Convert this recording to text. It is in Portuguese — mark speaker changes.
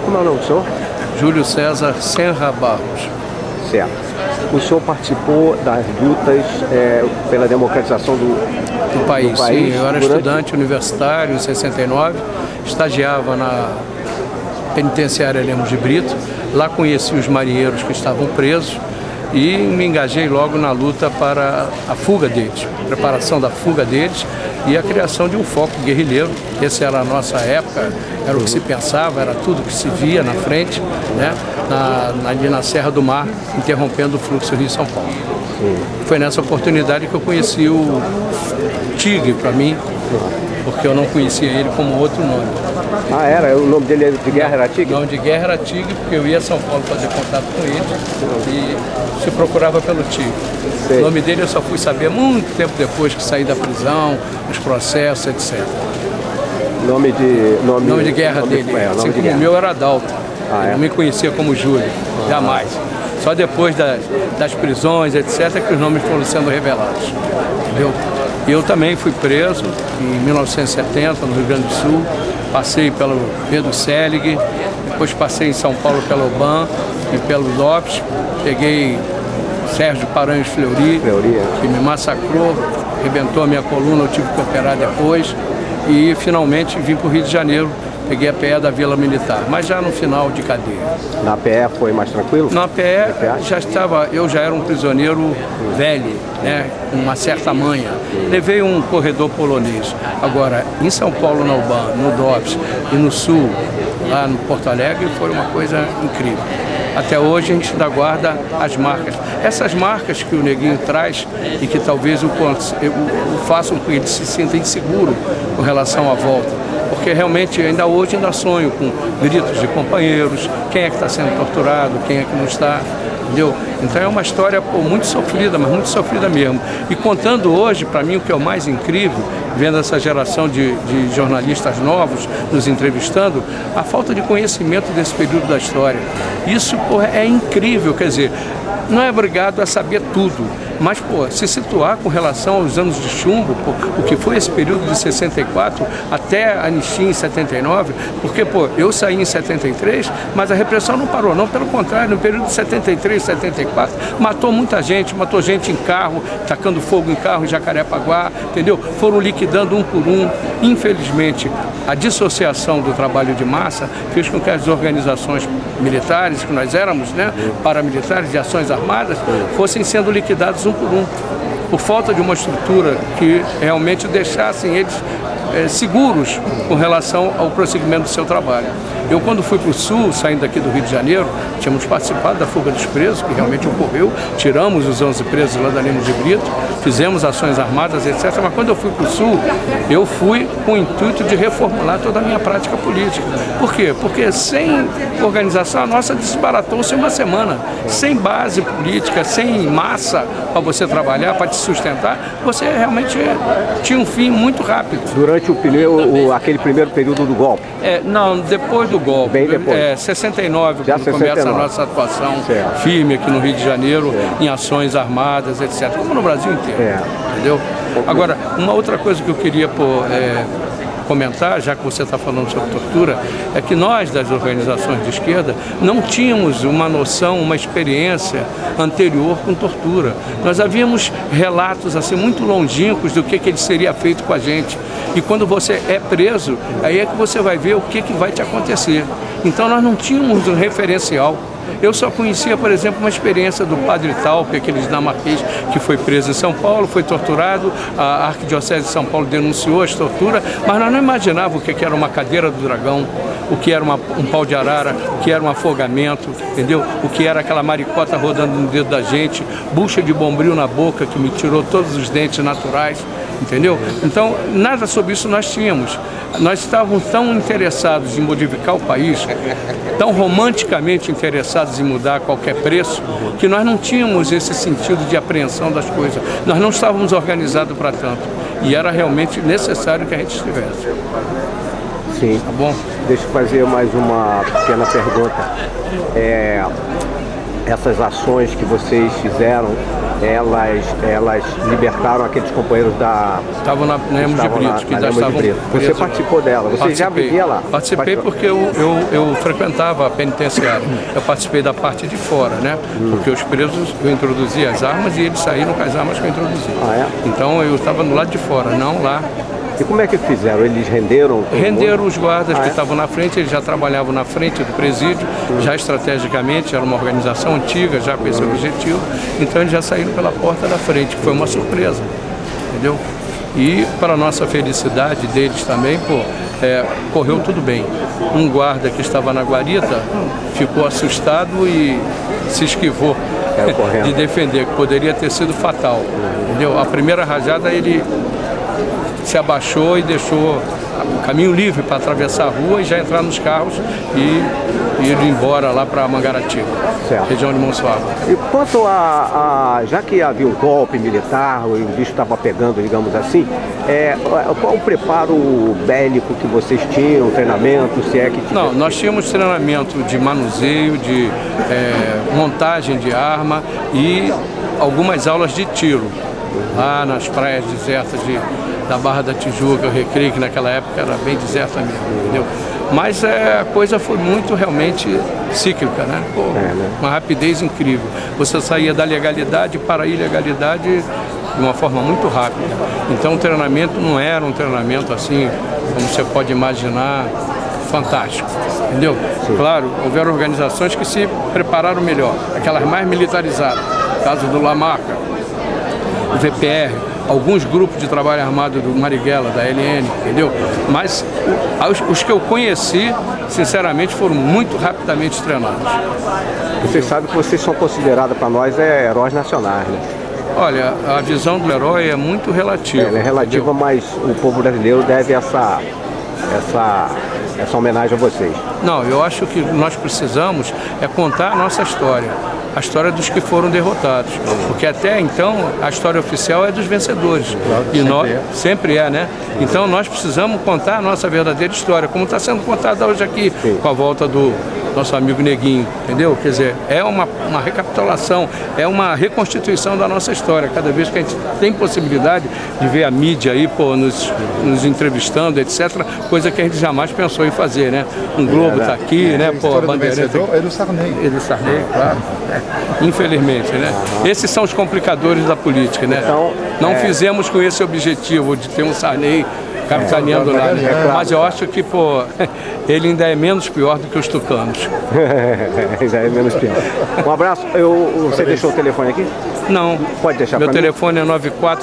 Speaker 1: Como é o nome do senhor?
Speaker 2: Júlio César Senra Barros.
Speaker 1: Certo. O senhor participou das lutas pela democratização do país?
Speaker 2: Sim, eu era estudante universitário em 69, estagiava na penitenciária Lemos de Brito, lá conheci os marinheiros que estavam presos e me engajei logo na luta para a fuga deles, preparação da fuga deles e a criação de um foco guerrilheiro. Essa era a nossa época, era o que se pensava, era tudo que se via na frente, né? Ali na Serra do Mar, interrompendo o fluxo Rio-São Paulo. Foi nessa oportunidade que eu conheci o Tigre, para mim, porque eu não conhecia ele como outro nome.
Speaker 1: Ah, era? O nome dele de guerra era Tigre?
Speaker 2: O nome de guerra era Tigre, porque eu ia a São Paulo fazer contato com ele e se procurava pelo Tigre.
Speaker 1: Sei.
Speaker 2: O nome dele eu só fui saber muito tempo depois que saí da prisão, os processos, etc.
Speaker 1: Nome de
Speaker 2: guerra dele, assim como o meu era Adalto. Ele não me conhecia como Júlio, jamais. Só depois das prisões, etc., que os nomes foram sendo revelados. Entendeu? Eu também fui preso em 1970, no Rio Grande do Sul. Passei pelo Pedro Selig, depois passei em São Paulo pelo Oban e pelo Lopes. Peguei Sérgio Paranhos Fleury, que me massacrou, arrebentou a minha coluna, eu tive que operar depois. E finalmente vim para o Rio de Janeiro. Peguei a PE da Vila Militar, mas já no final de cadeia.
Speaker 1: Na PE foi mais tranquilo?
Speaker 2: Na PE eu já era um prisioneiro velho, né, com uma certa manha. Levei um corredor polonês. Agora, em São Paulo, na UBAN, no DOPS e no Sul, lá no Porto Alegre, foi uma coisa incrível. Até hoje a gente ainda guarda as marcas. Essas marcas que o Neguinho traz e que talvez o façam com que ele se sinta inseguro com relação à volta. Porque realmente ainda hoje sonho com gritos de companheiros, quem é que está sendo torturado, quem é que não está, entendeu? Então é uma história muito sofrida, mas muito sofrida mesmo. E contando hoje, para mim, o que é o mais incrível, vendo essa geração de jornalistas novos nos entrevistando, a falta de conhecimento desse período da história. Isso, é incrível, quer dizer, não é obrigado a saber tudo, mas, se situar com relação aos anos de chumbo, o que foi esse período de 64 até a anistia em 79, porque, eu saí em 73, mas a repressão não parou, não, pelo contrário, no período de 73, 74, matou muita gente, matou gente em carro, tacando fogo em carro em Jacarepaguá, entendeu? Foram liquidando um por um. Infelizmente, a dissociação do trabalho de massa fez com que as organizações militares, que nós éramos, né, paramilitares de ações armadas, fossem sendo liquidados um por um, por falta de uma estrutura que realmente deixassem eles seguros com relação ao prosseguimento do seu trabalho. Eu, quando fui para o Sul, saindo daqui do Rio de Janeiro, tínhamos participado da fuga dos presos, que realmente ocorreu, tiramos os 11 presos lá da Lemos de Brito, fizemos ações armadas, etc. Mas quando eu fui para o Sul, eu fui com o intuito de reformular toda a minha prática política. Por quê? Porque sem organização, a nossa desbaratou-se uma semana. Sem base política, sem massa para você trabalhar, para te sustentar, você realmente tinha um fim muito rápido.
Speaker 1: Durante aquele primeiro período do golpe?
Speaker 2: Não, depois do golpe.
Speaker 1: Bem depois.
Speaker 2: 69, quando começa a nossa atuação firme aqui no Rio de Janeiro, em ações armadas, etc. Como no Brasil inteiro. Entendeu? Agora, uma outra coisa que eu queria comentar, já que você está falando sobre tortura, é que nós, das organizações de esquerda, não tínhamos uma noção, uma experiência anterior com tortura. Nós havíamos relatos assim muito longínquos do que ele seria feito com a gente. E quando você é preso, aí é que você vai ver o que vai te acontecer. Então nós não tínhamos um referencial. Eu só conhecia, por exemplo, uma experiência do padre Talpe, aquele dinamarquês que foi preso em São Paulo, foi torturado, a Arquidiocese de São Paulo denunciou as torturas, mas nós não imaginávamos o que era uma cadeira do dragão, o que era um pau de arara, o que era um afogamento, entendeu? O que era aquela maricota rodando no dedo da gente, bucha de bombril na boca que me tirou todos os dentes naturais, entendeu? Então, nada sobre isso nós tínhamos. Nós estávamos tão interessados em modificar o país, tão romanticamente interessados em mudar a qualquer preço, que nós não tínhamos esse sentido de apreensão das coisas. Nós não estávamos organizados para tanto. E era realmente necessário que a gente estivesse.
Speaker 1: Sim.
Speaker 2: Tá bom?
Speaker 1: Deixa eu fazer mais uma pequena pergunta. Essas ações que vocês fizeram elas libertaram aqueles companheiros da...
Speaker 2: Estavam na Lemos de Brito, que ainda estavam presos.
Speaker 1: Você participou dela, você já vivia lá?
Speaker 2: Participei porque eu frequentava a penitenciária. Eu participei da parte de fora, né? Porque os presos, eu introduzia as armas e eles saíram com as armas que eu introduzi. Então eu estava do lado de fora, não lá.
Speaker 1: E como é que fizeram? Eles renderam?
Speaker 2: Renderam os guardas que estavam na frente, eles já trabalhavam na frente do presídio, já estrategicamente, era uma organização antiga, já com esse objetivo, então eles já saíram pela porta da frente, que foi uma surpresa, entendeu? E para a nossa felicidade deles também, correu tudo bem. Um guarda que estava na guarita ficou assustado e se esquivou de defender, que poderia ter sido fatal, entendeu? A primeira rajada ele se abaixou e deixou o caminho livre para atravessar a rua e já entrar nos carros e ir embora lá para Mangaratiba, região de Monsuaba.
Speaker 1: E quanto já que havia um golpe militar, o bicho estava pegando, digamos assim, qual o preparo bélico que vocês tinham, treinamento, se é que...
Speaker 2: Não, nós tínhamos treinamento de manuseio, de montagem de arma e algumas aulas de tiro, lá nas praias desertas da Barra da Tijuca, o Recreio, que naquela época era bem deserta mesmo, entendeu? Mas a coisa foi muito realmente cíclica, né? Uma rapidez incrível. Você saía da legalidade para a ilegalidade de uma forma muito rápida. Então o treinamento não era um treinamento assim, como você pode imaginar, fantástico, entendeu? Claro, houveram organizações que se prepararam melhor, aquelas mais militarizadas, caso do La Marca, o VPR, alguns grupos de trabalho armado do Marighella, da LN, entendeu? Mas os que eu conheci, sinceramente, foram muito rapidamente treinados.
Speaker 1: Você sabe que vocês são considerados para nós heróis nacionais, né?
Speaker 2: Olha, a visão do herói é muito relativa.
Speaker 1: Ela é relativa, entendeu? Mas o povo brasileiro deve essa homenagem a vocês. Não,
Speaker 2: eu acho que nós precisamos contar a nossa história. A história dos que foram derrotados, porque até então a história oficial é dos vencedores, e nós sempre é, né? Então nós precisamos contar a nossa verdadeira história, como está sendo contada hoje aqui, com a volta do nosso amigo Neguinho, entendeu? Quer dizer, é uma recapitulação, é uma reconstituição da nossa história. Cada vez que a gente tem possibilidade de ver a mídia aí, nos entrevistando, etc., coisa que a gente jamais pensou em fazer, né? Um Globo está aqui, né?
Speaker 3: A bandeireta é do Sarney.
Speaker 2: É do Sarney, claro. Infelizmente, né? Esses são os complicadores da política, né? Então, não fizemos com esse objetivo de ter um Sarney capitaneando lá, né? Mas eu acho que, ele ainda é menos pior do que os tucanos.
Speaker 1: Ainda é menos pior. Um abraço. Você deixou o telefone aqui?
Speaker 2: Não.
Speaker 1: Pode deixar.
Speaker 2: Meu telefone é 94